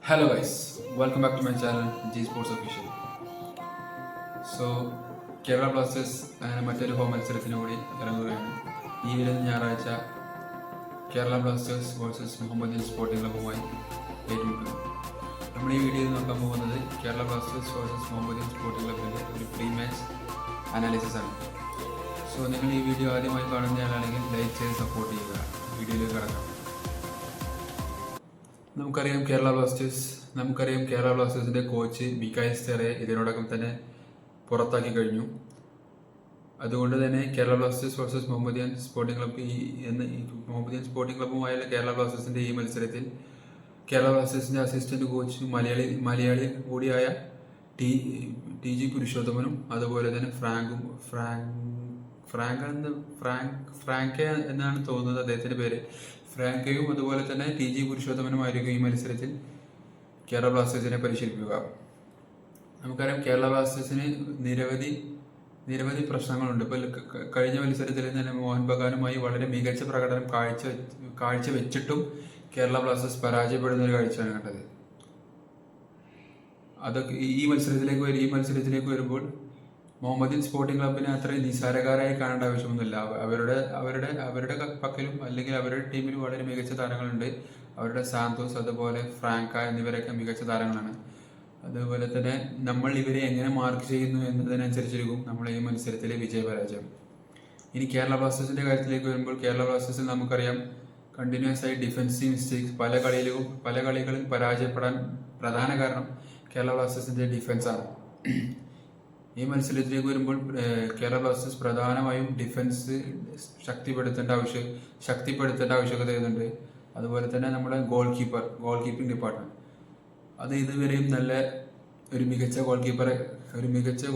Hello guys, welcome back to my channel G Sports Official. So Kerala Blasters അങ്ങനെ മറ്റൊരു home മത്സരത്തിന് കൂടി ഇറങ്ങുകയാണ്. ഈ വരുന്ന ഞായറാഴ്ച Kerala Blasters versus Mohammedan Sporting ക്ലബ്ബുമായി ഏറ്റുമുട്ടുന്നു. നമ്മൾ ഈ വീഡിയോയിൽ നോക്കാൻ പോകുന്നത് Kerala Blasters versus Mohammedan Sporting ക്ലബ്ബിൻ്റെ ഒരു പ്രീ മാച്ച് അനാലിസിസ് ആണ്. സോ നിങ്ങൾ ഈ വീഡിയോ ആദ്യമായി കാണുന്നയാളാണെങ്കിൽ ലൈക്ക് ചെയ്ത് സപ്പോർട്ട് ചെയ്യുക. വീഡിയോയിലേക്ക് കടക്കാം. നമുക്കറിയാം കേരള ബ്ലാസ്റ്റേഴ്സിന്റെ കോച്ച് മിക്കായൽ സ്റ്റെറയെ ഇതിനോടകം തന്നെ പുറത്താക്കി കഴിഞ്ഞു. അതുകൊണ്ട് തന്നെ Kerala Blasters versus Mohammedan sporting club Mohammedan Sporting ക്ലബ്ബുമായുള്ള കേരള ബ്ലാസ്റ്റേഴ്സിന്റെ ഈ മത്സരത്തിൽ കേരള ബ്ലാസ്റ്റേഴ്സിന്റെ അസിസ്റ്റന്റ് കോച്ച് മലയാളി കൂടിയായ ടി ജി പുരുഷോത്തമനും അതുപോലെ തന്നെ ഫ്രാങ്ക് എന്നാണ് തോന്നുന്നത് അദ്ദേഹത്തിന്റെ പേര്. ഫ്രാങ്കയും അതുപോലെ തന്നെ ടി ജി പുരുഷോത്തമനുമായിരിക്കും ഈ മത്സരത്തിൽ കേരള ബ്ലാസ്റ്റേഴ്സിനെ പരിശീലിപ്പിക്കുക. നമുക്കറിയാം കേരള ബ്ലാസ്റ്റേഴ്സിന് നിരവധി പ്രശ്നങ്ങളുണ്ട്. ഇപ്പോൾ കഴിഞ്ഞ മത്സരത്തിൽ തന്നെ മോഹൻ ബഗാനുമായി വളരെ മികച്ച പ്രകടനം കാഴ്ചവെച്ചിട്ടും കേരള ബ്ലാസ്റ്റേഴ്സ് പരാജയപ്പെടുന്ന ഒരു കാഴ്ചയാണ് കണ്ടത്. അതൊക്കെ ഈ മത്സരത്തിലേക്ക് വരുമ്പോൾ മുഹമ്മദൻ സ്പോർട്ടിംഗ് ക്ലബിനെ അത്ര നിസ്സാരക്കാരായി കാണേണ്ട ആവശ്യമൊന്നുമില്ല. അവരുടെ പക്കലും അല്ലെങ്കിൽ അവരുടെ ടീമിലും വളരെ മികച്ച താരങ്ങളുണ്ട്. അവരുടെ സാന്തോസ് അതുപോലെ ഫ്രാങ്ക എന്നിവരൊക്കെ മികച്ച താരങ്ങളാണ്. അതുപോലെ തന്നെ നമ്മൾ ഇവരെ എങ്ങനെ മാർക്ക് ചെയ്യുന്നു എന്നതിനനുസരിച്ചിരിക്കും നമ്മൾ ഈ മത്സരത്തിലെ വിജയപരാജയം. ഇനി കേരള ബ്ലാസ്റ്റേഴ്സിന്റെ കാര്യത്തിലേക്ക് വരുമ്പോൾ കേരള ബ്ലാസ്റ്റേഴ്സിൽ നമുക്കറിയാം കണ്ടിന്യൂസ് ആയി ഡിഫൻസീവ് മിസ്റ്റേക്സ് പല കളികളും പരാജയപ്പെടാൻ പ്രധാന കാരണം കേരള ബ്ലാസ്റ്റേഴ്സിന്റെ ഡിഫൻസ് ആണ്. ഈ മത്സരത്തിലേക്ക് വരുമ്പോൾ കേരള ബ്ലാസ്റ്റേഴ്സ് പ്രധാനമായും ഡിഫൻസ് ശക്തിപ്പെടുത്തേണ്ട ആവശ്യകത വരുന്നുണ്ട്. അതുപോലെ തന്നെ നമ്മുടെ ഗോൾ കീപ്പിംഗ് ഡിപ്പാർട്ട്മെന്റ് അത് ഇതുവരെയും നല്ല ഒരു മികച്ച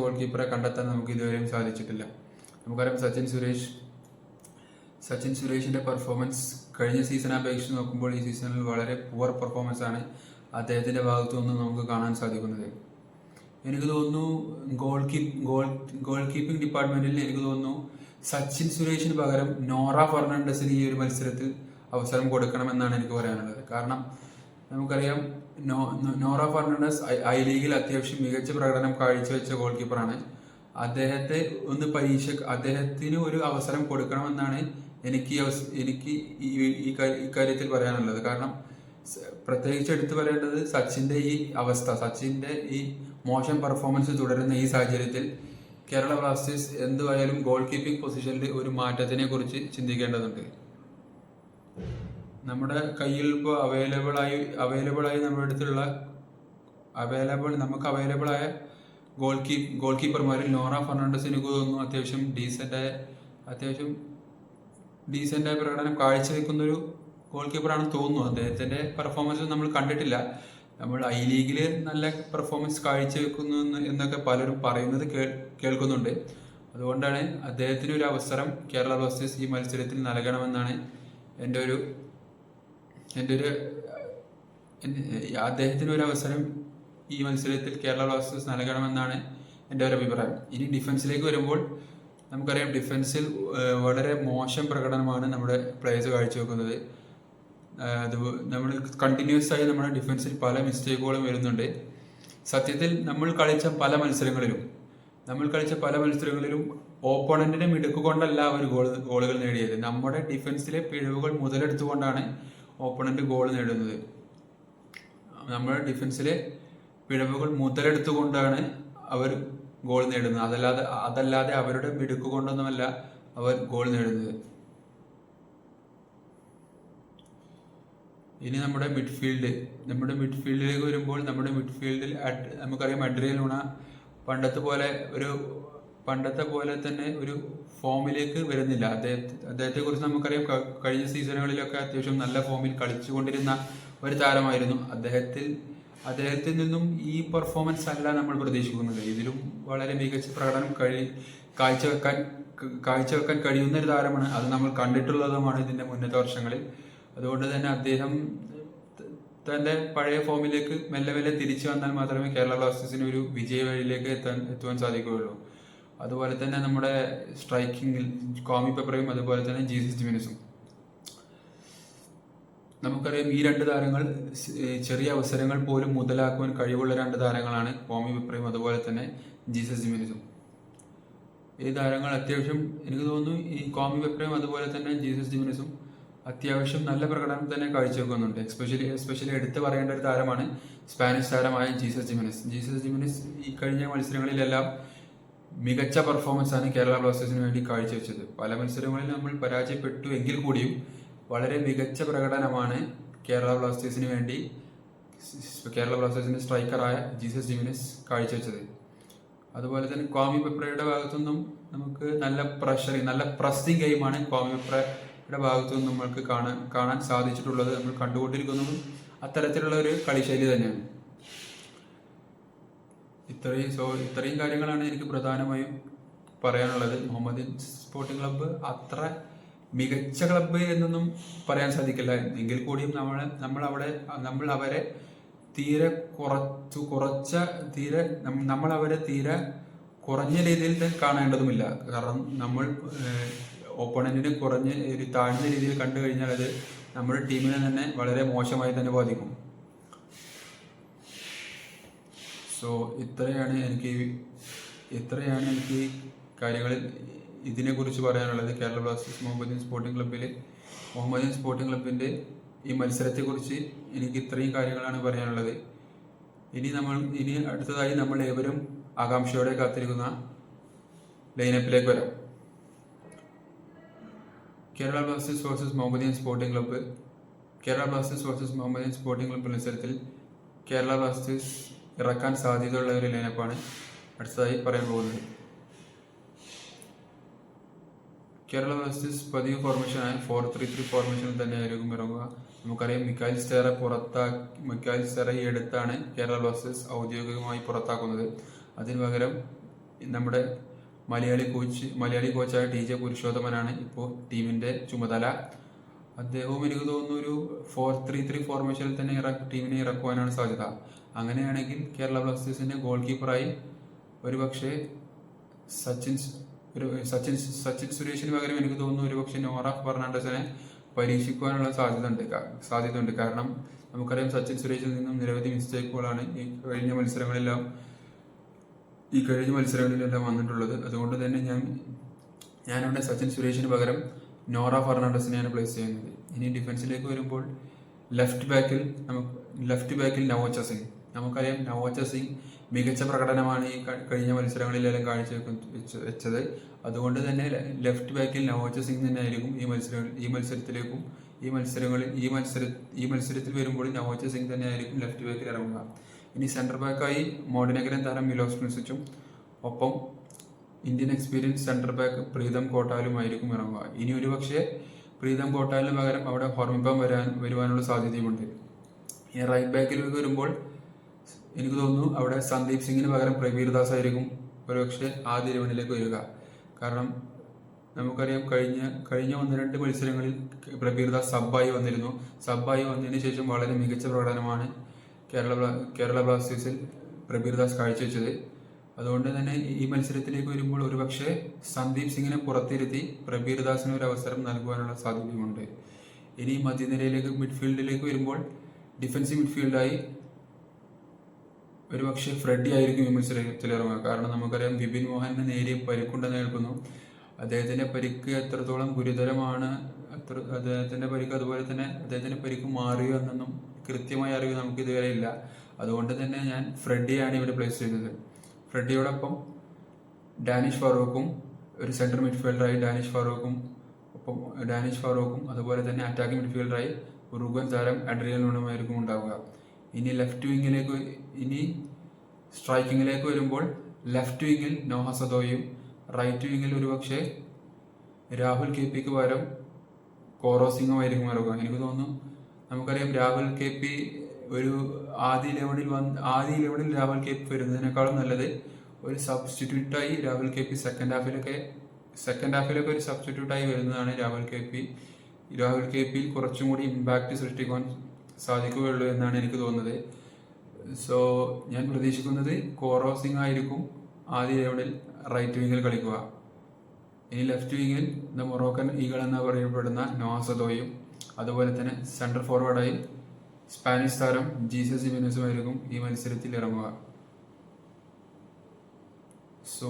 ഗോൾ കീപ്പറെ കണ്ടെത്താൻ നമുക്ക് ഇതുവരെയും സാധിച്ചിട്ടില്ല. നമുക്കറിയാം സച്ചിൻ സുരേഷിന്റെ പെർഫോമൻസ് കഴിഞ്ഞ സീസണെ അപേക്ഷിച്ച് നോക്കുമ്പോൾ ഈ സീസണിൽ വളരെ പുവർ പെർഫോമൻസ് ആണ് അദ്ദേഹത്തിന്റെ ഭാഗത്തു നിന്നും നമുക്ക് കാണാൻ സാധിക്കുന്നത്. എനിക്ക് തോന്നുന്നു ഗോൾ കീപ്പിംഗ് ഡിപ്പാർട്ട്മെന്റിൽ എനിക്ക് തോന്നുന്നു സച്ചിൻ സുരേഷിന് പകരം നോറ ഫെർണാണ്ടസിന് ഈ ഒരു മത്സരത്തിൽ അവസരം കൊടുക്കണമെന്നാണ് എനിക്ക് പറയാനുള്ളത്. കാരണം നമുക്കറിയാം നോറ ഫെർണാണ്ടസ് ഐ ലീഗിൽ അത്യാവശ്യം മികച്ച പ്രകടനം കാഴ്ചവെച്ച ഗോൾ കീപ്പറാണ്. അദ്ദേഹത്തിന് ഒരു അവസരം കൊടുക്കണമെന്നാണ് എനിക്ക് ഇക്കാര്യത്തിൽ പറയാനുള്ളത്. കാരണം പ്രത്യേകിച്ച് എടുത്തു പറയേണ്ടത് സച്ചിന്റെ ഈ മോശം പെർഫോമൻസ് തുടരുന്ന ഈ സാഹചര്യത്തിൽ കേരള ബ്ലാസ്റ്റേഴ്സ് എന്തുവായാലും ഗോൾ കീപ്പിംഗ് പൊസിഷനിൽ ഒരു മാറ്റത്തിനെ കുറിച്ച് ചിന്തിക്കേണ്ടതുണ്ട്. നമ്മുടെ കയ്യിൽ ഇപ്പോൾ അവൈലബിൾ ആയി നമ്മുടെ അടുത്തുള്ള അവൈലബിൾ ആയ ഗോൾ കീപ്പർമാരിൽ നോറ ഫെർണാണ്ടസ് എനിക്ക് തോന്നുന്നു അത്യാവശ്യം ഡീസൻ്റായ പ്രകടനം കാഴ്ചവെക്കുന്ന ഒരു ഗോൾ കീപ്പറാണെന്ന് തോന്നുന്നു. അദ്ദേഹത്തിന്റെ പെർഫോമൻസ് നമ്മൾ കണ്ടിട്ടില്ല. നമ്മൾ ഐ ലീഗിൽ നല്ല പെർഫോമൻസ് കാഴ്ചവെക്കുന്നു എന്നൊക്കെ പലരും പറയുന്നത് കേൾക്കുന്നുണ്ട്. അതുകൊണ്ടാണ് അദ്ദേഹത്തിന് ഒരു അവസരം കേരള ബ്ലാസ്റ്റേഴ്സ് ഈ മത്സരത്തിൽ നൽകണമെന്നാണ് അദ്ദേഹത്തിന് ഒരു അവസരം ഈ മത്സരത്തിൽ കേരള ബ്ലാസ്റ്റേഴ്സ് നൽകണമെന്നാണ് എൻ്റെ ഒരു അഭിപ്രായം. ഇനി ഡിഫൻസിലേക്ക് വരുമ്പോൾ നമുക്കറിയാം ഡിഫൻസിൽ വളരെ മോശം പ്രകടനമാണ് നമ്മുടെ പ്ലേയേഴ്സ് കാഴ്ചവെക്കുന്നത്. നമ്മൾ കണ്ടിന്യൂസ് ആയി നമ്മുടെ ഡിഫൻസിൽ പല മിസ്റ്റേക്കുകളും വരുന്നുണ്ട്. സത്യത്തിൽ നമ്മൾ കളിച്ച പല മത്സരങ്ങളിലും ഓപ്പോണന്റിനെ മിടുക്കുകൊണ്ടല്ല അവർ ഗോളുകൾ നേടിയത്. നമ്മുടെ ഡിഫൻസിലെ പിഴവുകൾ മുതലെടുത്തുകൊണ്ടാണ് ഓപ്പോണന്റ് ഗോൾ നേടുന്നത്. നമ്മുടെ ഡിഫൻസിലെ പിഴവുകൾ മുതലെടുത്തുകൊണ്ടാണ് അവർ ഗോൾ നേടുന്നത്. അതല്ലാതെ അവരുടെ മിടുക്കുകൊണ്ടൊന്നുമല്ല അവർ ഗോൾ നേടുന്നത്. ഇനി നമ്മുടെ മിഡ്ഫീൽഡിലേക്ക് വരുമ്പോൾ നമ്മുടെ മിഡ്ഫീൽഡിൽ നമുക്കറിയാം അഡ്രിയൻ ലൂണ പണ്ടത്തെ പോലെ തന്നെ ഒരു ഫോമിലേക്ക് വരുന്നില്ല. അദ്ദേഹത്തെ കുറിച്ച് നമുക്കറിയാം കഴിഞ്ഞ സീസണുകളിലൊക്കെ അത്യാവശ്യം നല്ല ഫോമിൽ കളിച്ചുകൊണ്ടിരുന്ന ഒരു താരമായിരുന്നു. അദ്ദേഹത്തിൽ നിന്നും ഈ പെർഫോമൻസ് അല്ല നമ്മൾ പ്രതീക്ഷിക്കുന്നത്. ഇതിലും വളരെ മികച്ച പ്രകടനം കാഴ്ചവെക്കാൻ കഴിയുന്ന ഒരു താരമാണ്. അത് നമ്മൾ കണ്ടിട്ടുള്ളതുമാണ് ഇതിന്റെ മുന്നത്തെ വർഷങ്ങളിൽ. അതുകൊണ്ട് തന്നെ അദ്ദേഹം തന്റെ പഴയ ഫോമിലേക്ക് മെല്ലെ തിരിച്ചു വന്നാൽ മാത്രമേ കേരള ബ്ലാസ്റ്റേഴ്സിന് ഒരു വിജയ വഴിയിലേക്ക് എത്തുവാൻ സാധിക്കുകയുള്ളൂ. അതുപോലെ തന്നെ നമ്മുടെ സ്ട്രൈക്കിങ്ങിൽ കോമി പെപ്പറയും അതുപോലെ തന്നെ ജീസസ് ജിമിനസും നമുക്കറിയാം ഈ രണ്ട് താരങ്ങൾ ചെറിയ അവസരങ്ങൾ പോലും മുതലാക്കുവാൻ കഴിവുള്ള രണ്ട് താരങ്ങളാണ് കോമി പെപ്രയും അതുപോലെ തന്നെ ജീസസ് ജിമിനിസും. ഈ താരങ്ങൾ അത്യാവശ്യം എനിക്ക് തോന്നുന്നു ഈ കോമി പെപ്രയും അതുപോലെ തന്നെ ജീസസ് ജിമിനിസും അത്യാവശ്യം നല്ല പ്രകടനം തന്നെ കാഴ്ചവെക്കുന്നുണ്ട്. എസ്പെഷ്യലി എടുത്തു പറയേണ്ട ഒരു താരമാണ് സ്പാനിഷ് താരമായ ജീസസ് ജിമിനിസ്. ജീസസ് ജിമിനിസ് ഈ കഴിഞ്ഞ മത്സരങ്ങളിലെല്ലാം മികച്ച പെർഫോമൻസ് ആണ് കേരള ബ്ലാസ്റ്റേഴ്സിന് വേണ്ടി കാഴ്ചവെച്ചത്. പല മത്സരങ്ങളിൽ നമ്മൾ പരാജയപ്പെട്ടു എങ്കിൽ കൂടിയും വളരെ മികച്ച പ്രകടനമാണ് കേരള ബ്ലാസ്റ്റേഴ്സിന്റെ സ്ട്രൈക്കറായ ജീസസ് ജിമിനിസ് കാഴ്ചവെച്ചത്. അതുപോലെ തന്നെ കോമി പെപ്രയുടെ ഭാഗത്തുനിന്നും നമുക്ക് നല്ല പ്രസ്സിംഗ് ഗെയിമാണ് കോമി പെപ്രയുടെ ഭാഗത്തുനിന്നും നമ്മൾക്ക് കാണാൻ സാധിച്ചിട്ടുള്ളത്. നമ്മൾ കണ്ടുകൊണ്ടിരിക്കുന്നതും അത്തരത്തിലുള്ള ഒരു കളിശൈലി തന്നെയാണ്. ഇത്രയും കാര്യങ്ങളാണ് എനിക്ക് പ്രധാനമായും പറയാനുള്ളത്. മുഹമ്മദൻ സ്പോർട്ടിംഗ് ക്ലബ്ബ് അത്ര മികച്ച ക്ലബ്ബ് എന്നൊന്നും പറയാൻ സാധിക്കില്ല. എങ്കിൽ കൂടിയും നമ്മൾ അവരെ തീരെ കുറഞ്ഞ രീതിയിൽ കാണേണ്ടതുമില്ല. കാരണം നമ്മൾ ഓപ്പോണന്റിനെ ഒരു താഴ്ന്ന രീതിയിൽ കണ്ടു കഴിഞ്ഞാൽ അത് നമ്മുടെ ടീമിനെ തന്നെ വളരെ മോശമായി തന്നെ ബാധിക്കും. സോ ഇത്രയാണ് എനിക്ക് കാര്യങ്ങളിൽ ഇതിനെക്കുറിച്ച് പറയാനുള്ളത്. കേരള ബ്ലാസ്റ്റേഴ്സ് മുഹമ്മദൻ സ്പോർട്ടിംഗ് ക്ലബിൻ്റെ ഈ മത്സരത്തെക്കുറിച്ച് എനിക്ക് ഇത്രയും കാര്യങ്ങളാണ് പറയാനുള്ളത്. ഇനി അടുത്തതായി നമ്മൾ ഏവരും ആകാംക്ഷയോടെ കാത്തിരിക്കുന്ന ലൈനപ്പിലേക്ക് വരാം. Kerala Blasters versus Mohammedan sporting club മത്സരത്തിൽ കേരള ബ്ലാസ്റ്റേഴ്സ് ഇറക്കാൻ സാധ്യതയുള്ള ഒരു ലൈനപ്പാണ് അടുത്തതായി പറയാൻ പോകുന്നത്. കേരള ബ്ലാസ്റ്റേഴ്സ് പതിവ് ഫോർമേഷനായ 4-3-3 ഫോർമേഷനിൽ തന്നെയായിരിക്കും ഇറങ്ങുക. നമുക്കറിയാം മിക്കായിൽ സ്റ്റെറ ഈ അടുത്താണ് കേരള ബ്ലാസ്റ്റേഴ്സ് ഔദ്യോഗികമായി പുറത്താക്കുന്നത്. അതിന് പകരം നമ്മുടെ മലയാളി കോച്ചായ TJ പുരുഷോത്തമനാണ് ഇപ്പോൾ ടീമിന്റെ ചുമതല. അദ്ദേഹവും എനിക്ക് തോന്നുന്നു ഒരു 4-3-3 ഫോർമേഷനിൽ തന്നെ ടീമിനെ ഇറക്കുവാനാണ് സാധ്യത. അങ്ങനെയാണെങ്കിൽ കേരള ബ്ലാസ്റ്റേഴ്സിന്റെ ഗോൾ കീപ്പറായി ഒരുപക്ഷെ സച്ചിൻ സുരേഷിന് പകരം എനിക്ക് തോന്നുന്നു ഒരുപക്ഷെ നോറ ഫെർണാണ്ടസിനെ പരീക്ഷിക്കുവാനുള്ള സാധ്യതയുണ്ട്. കാരണം നമുക്കറിയാം സച്ചിൻ സുരേഷിൽ നിന്നും നിരവധി മിസ്റ്റേക്കുകളാണ് ഈ കഴിഞ്ഞ മത്സരങ്ങളിലെല്ലാം വന്നിട്ടുള്ളത്. അതുകൊണ്ട് തന്നെ ഞാനിവിടെ സച്ചിൻ സുരേഷിന് പകരം നോറ ഫെർണാണ്ടസിനെയാണ് പ്ലേസ് ചെയ്യുന്നത്. ഇനി ഡിഫൻസിലേക്ക് വരുമ്പോൾ ലെഫ്റ്റ് ബാക്കിൽ നവോച്ച സിംഗ്. നമുക്കറിയാം നവോച്ച സിംഗ് മികച്ച പ്രകടനമാണ് ഈ കഴിഞ്ഞ മത്സരങ്ങളിലെല്ലാം കാഴ്ചവെച്ചത്. അതുകൊണ്ട് തന്നെ ലെഫ്റ്റ് ബാക്കിൽ നവോച്ച സിംഗ് തന്നെ ആയിരിക്കും ഈ മത്സരത്തിൽ വരുമ്പോൾ നവോച്ച സിംഗ് തന്നെ ആയിരിക്കും ലെഫ്റ്റ് ബാക്കിൽ ഇറങ്ങുക. ഇനി സെന്റർ ബാക്കായി മോഡിനഗരൻ താരം മിലോസ് പ്രിൻസിച്ചും ഒപ്പം Indian experience centre back Pritam കോട്ടാലുമായിരിക്കും ഇറങ്ങുക. ഇനി ഒരുപക്ഷെ പ്രീതം കോട്ടാലിന് പകരം അവിടെ ഹോർമിപ്പം വരുവാനുള്ള സാധ്യതയുമുണ്ട്. ഈ റൈറ്റ് ബാക്കിലേക്ക് വരുമ്പോൾ എനിക്ക് തോന്നുന്നു അവിടെ സന്ദീപ് സിംഗിന് പകരം പ്രവീർ ദാസ് ആയിരിക്കും ഒരുപക്ഷെ ആദ്യ 11 വരിക. കാരണം നമുക്കറിയാം കഴിഞ്ഞ 1-2 മത്സരങ്ങളിൽ പ്രവീർ ദാസ് സബ്ബായി വന്നതിന് ശേഷം വളരെ മികച്ച പ്രകടനമാണ് കേരള ബ്ലാസ്റ്റേഴ്സിൽ പ്രവീർ ദാസ് കാഴ്ചവെച്ചത്. അതുകൊണ്ട് തന്നെ ഈ മത്സരത്തിലേക്ക് വരുമ്പോൾ ഒരുപക്ഷെ സന്ദീപ് സിംഗിനെ പുറത്തിരുത്തി പ്രവീർ ദാസിന് ഒരു അവസരം നൽകുവാനുള്ള സാധ്യതയുമുണ്ട്. ഇനി മിഡ്ഫീൽഡിലേക്ക് വരുമ്പോൾ ഡിഫൻസീവ് മിഡ്ഫീൽഡായി ഒരുപക്ഷെ ഫ്രെഡി ആയിരിക്കും ഈ മത്സരത്തിൽ ഇറങ്ങുക. കാരണം നമുക്കറിയാം വിപിൻ മോഹന് നേരിയ പരിക്കുണ്ടെന്ന് കേൾക്കുന്നു. അദ്ദേഹത്തിന്റെ പരിക്ക് എത്രത്തോളം ഗുരുതരമാണ്, അദ്ദേഹത്തിന്റെ പരിക്ക് അതുപോലെ തന്നെ അദ്ദേഹത്തിന്റെ പരിക്ക് മാറിയോ എന്നൊന്നും കൃത്യമായ അറിവ് നമുക്ക് ഇതുവരെ ഇല്ല. അതുകൊണ്ട് തന്നെ ഞാൻ ഫ്രെഡിയാണ് ഇവിടെ പ്ലേസ് ചെയ്തത്. ഫ്രെഡിയോടൊപ്പം ഡാനിഷ് ഫാറൂഖും ഒരു സെൻട്രൽ മിഡ്ഫീൽഡറായി ഡാനിഷ് ഫാറൂഖും അതുപോലെ തന്നെ അറ്റാക്കിംഗ് മിഡ്ഫീൽഡറായി ഉറുഗ്വൻ താരം അഡ്രിയൽ നൂണുമായിരിക്കും ഉണ്ടാവുക. ഇനി സ്ട്രൈക്കിങ്ങിലേക്ക് വരുമ്പോൾ ലെഫ്റ്റ് വിങ്ങിൽ നോഹ സദോയും റൈറ്റ് വിങ്ങിൽ ഒരുപക്ഷെ രാഹുൽ KP പകരം കോറോ സിംഗുമായിരിക്കും ഇറങ്ങുക. എനിക്ക് തോന്നുന്നു നമുക്കറിയാം രാഹുൽ KP ഒരു ആദ്യ ലെവലിൽ രാഹുൽ KP വരുന്നതിനേക്കാളും നല്ലത് ഒരു സബ്സ്റ്റിറ്റ്യൂട്ടായി രാഹുൽ KP സെക്കൻഡ് ഹാഫിലൊക്കെ ഒരു സബ്സ്റ്റിറ്റ്യൂട്ടായി വരുന്നതാണ് രാഹുൽ KP കുറച്ചും കൂടി ഇമ്പാക്റ്റ് സൃഷ്ടിക്കുവാൻ സാധിക്കുകയുള്ളൂ എന്നാണ് എനിക്ക് തോന്നുന്നത്. സോ ഞാൻ പ്രതീക്ഷിക്കുന്നത് കോറോ സിംഗ് ആയിരിക്കും ആദ്യ ലെവലിൽ റൈറ്റ് വിങ്ങിൽ കളിക്കുക. ഇനി ലെഫ്റ്റ് വിങ്ങിൽ ദ മൊറോക്കൻ ഈഗിൾ എന്ന് പറയപ്പെടുന്ന നോഹ സദോയും അതുപോലെ തന്നെ സെൻട്രൽ ഫോർവേഡായി സ്പാനിഷ് താരം ജീസസ് ജിമെനസുമായിരിക്കും ഈ മത്സരത്തിൽ ഇറങ്ങുക. സോ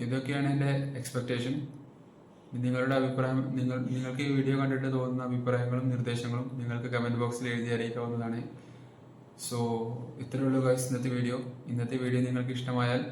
ഇതൊക്കെയാണ് എൻ്റെ എക്സ്പെക്റ്റേഷൻ. നിങ്ങളുടെ അഭിപ്രായം, നിങ്ങൾക്ക് ഈ വീഡിയോ കണ്ടിട്ട് തോന്നുന്ന അഭിപ്രായങ്ങളും നിർദ്ദേശങ്ങളും നിങ്ങൾക്ക് കമൻറ്റ് ബോക്സിൽ എഴുതി അറിയിക്കാവുന്നതാണ്. സോ ഇത്രയേ ഉള്ളൂ ഗൈസ് ഇന്നത്തെ വീഡിയോ നിങ്ങൾക്ക് ഇഷ്ടമായാൽ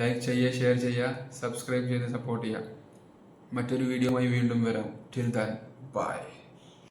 ലൈക്ക് ചെയ്യുക, ഷെയർ ചെയ്യുക, സബ്സ്ക്രൈബ് ചെയ്ത് സപ്പോർട്ട് ചെയ്യുക. മറ്റൊരു വീഡിയോയുമായി വീണ്ടും വരാം. Till then by.